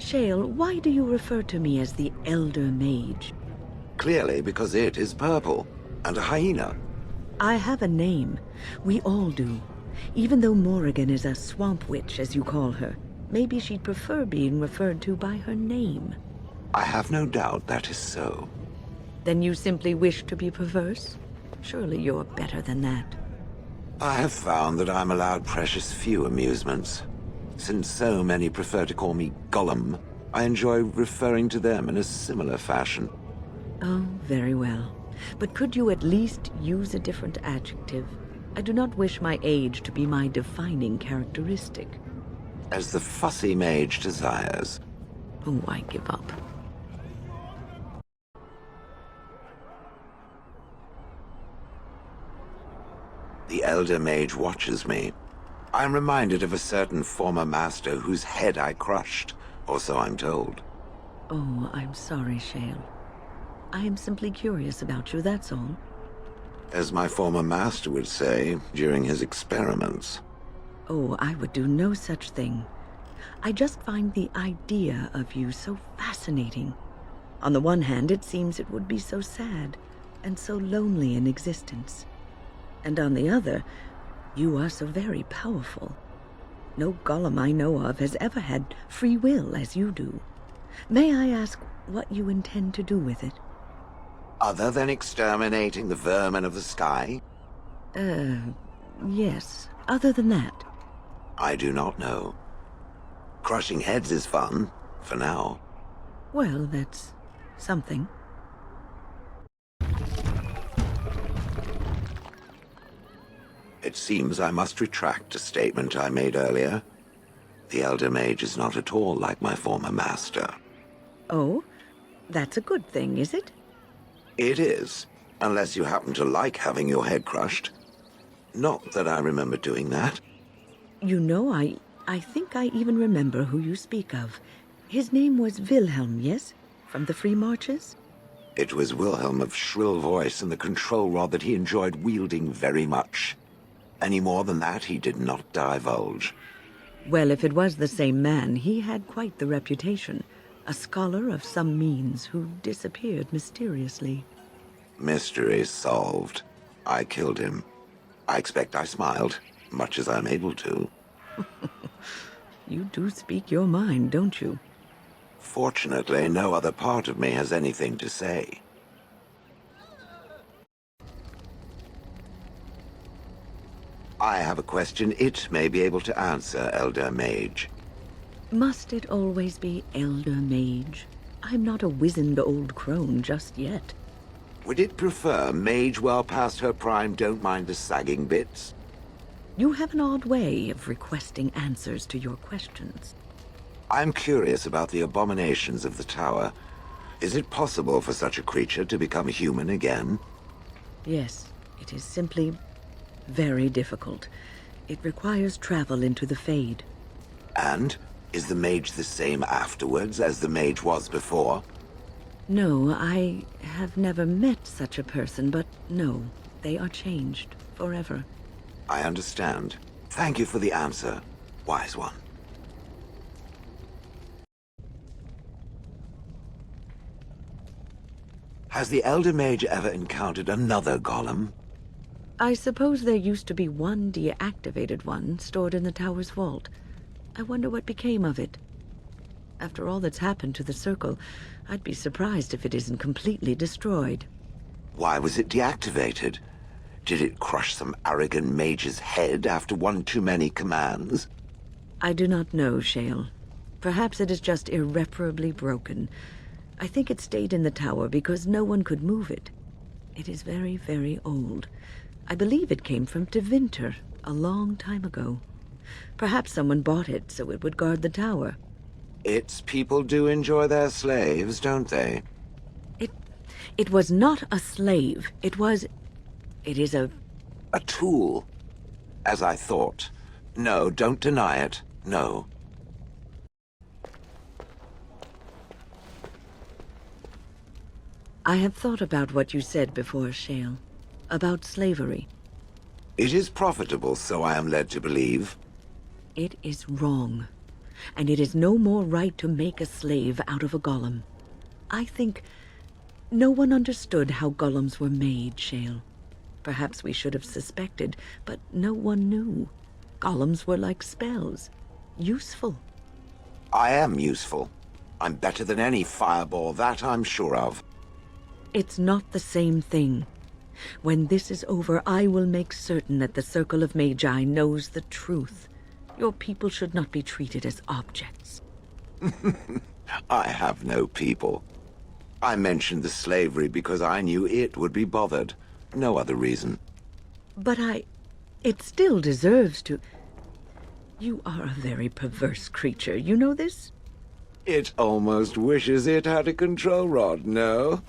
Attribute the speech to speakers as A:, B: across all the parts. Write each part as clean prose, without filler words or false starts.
A: Shale, why do you refer to me as the Elder Mage?
B: Clearly because it is purple, and a hyena.
A: I have a name. We all do. Even though Morrigan is a swamp witch, as you call her, maybe she'd prefer being referred to by her name.
B: I have no doubt that is so.
A: Then you simply wish to be perverse? Surely you're better than that.
B: I have found that I'm allowed precious few amusements. Since so many prefer to call me Gollum, I enjoy referring to them in a similar fashion.
A: Oh, very well. But could you at least use a different adjective? I do not wish my age to be my defining characteristic.
B: As the fussy mage desires.
A: Oh, I give up.
B: The Elder Mage watches me. I'm reminded of a certain former master whose head I crushed, or so I'm told.
A: Oh, I'm sorry, Shale. I am simply curious about you, that's all.
B: As my former master would say during his experiments.
A: Oh, I would do no such thing. I just find the idea of you so fascinating. On the one hand, it seems it would be so sad and so lonely in existence. And on the other, you are so very powerful. No Gollum I know of has ever had free will as you do. May I ask what you intend to do with it?
B: Other than exterminating the vermin of the sky?
A: Yes. Other than that?
B: I do not know. Crushing heads is fun, for now.
A: Well, that's something.
B: It seems I must retract a statement I made earlier. The Elder Mage is not at all like my former master.
A: Oh? That's a good thing, is it?
B: It is, unless you happen to like having your head crushed. Not that I remember doing that.
A: You know, I think I even remember who you speak of. His name was Wilhelm, yes? From the Free Marches?
B: It was Wilhelm of shrill voice and the control rod that he enjoyed wielding very much. Any more than that, he did not divulge.
A: Well, if it was the same man, he had quite the reputation. A scholar of some means who disappeared mysteriously.
B: Mystery solved. I killed him. I expect I smiled, much as I'm able to.
A: You do speak your mind, don't you?
B: Fortunately, no other part of me has anything to say. I have a question it may be able to answer, Elder Mage.
A: Must it always be Elder Mage? I'm not a wizened old crone just yet.
B: Would it prefer mage well past her prime don't mind the sagging bits?
A: You have an odd way of requesting answers to your questions.
B: I'm curious about the abominations of the tower. Is it possible for such a creature to become human again?
A: Yes, it is simply very difficult. It requires travel into the Fade.
B: And is the mage the same afterwards as the mage was before?
A: No, I have never met such a person, but no, they are changed forever.
B: I understand. Thank you for the answer, wise one. Has the Elder Mage ever encountered another Gollum?
A: I suppose there used to be one deactivated one stored in the tower's vault. I wonder what became of it. After all that's happened to the Circle, I'd be surprised if it isn't completely destroyed.
B: Why was it deactivated? Did it crush some arrogant mage's head after one too many commands?
A: I do not know, Shale. Perhaps it is just irreparably broken. I think it stayed in the tower because no one could move it. It is very, very old. I believe it came from Banter a long time ago. Perhaps someone bought it so it would guard the tower.
B: Its people do enjoy their slaves, don't they?
A: It was not a slave. It is a
B: tool, as I thought. No, don't deny it. No.
A: I have thought about what you said before, Shale. About slavery.
B: It is profitable, so I am led to believe.
A: It is wrong. and it is no more right to make a slave out of a golem. I think no one understood how golems were made, Shale. Perhaps we should have suspected, but no one knew. Golems were like spells. Useful.
B: I am useful. I'm better than any fireball, that I'm sure of.
A: It's not the same thing. When this is over, I will make certain that the Circle of Magi knows the truth. Your people should not be treated as objects.
B: I have no people. I mentioned the slavery because I knew it would be bothered. No other reason.
A: But it still deserves to... You are a very perverse creature, you know this?
B: It almost wishes it had a control rod, no?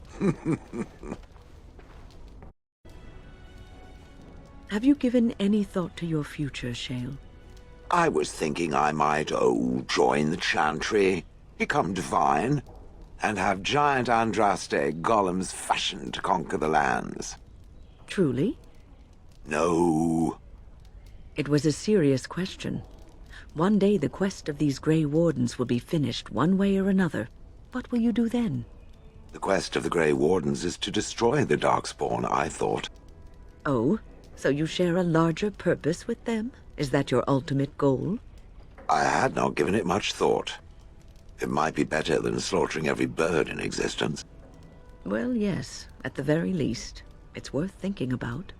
A: Have you given any thought to your future, Shale?
B: I was thinking I might, join the Chantry, become divine, and have giant Andraste golems fashioned to conquer the lands.
A: Truly?
B: No.
A: It was a serious question. One day the quest of these Grey Wardens will be finished one way or another. What will you do then?
B: The quest of the Grey Wardens is to destroy the Darkspawn, I thought.
A: Oh, so you share a larger purpose with them? Is that your ultimate goal?
B: I had not given it much thought. It might be better than slaughtering every bird in existence.
A: Well, yes, at the very least. It's worth thinking about.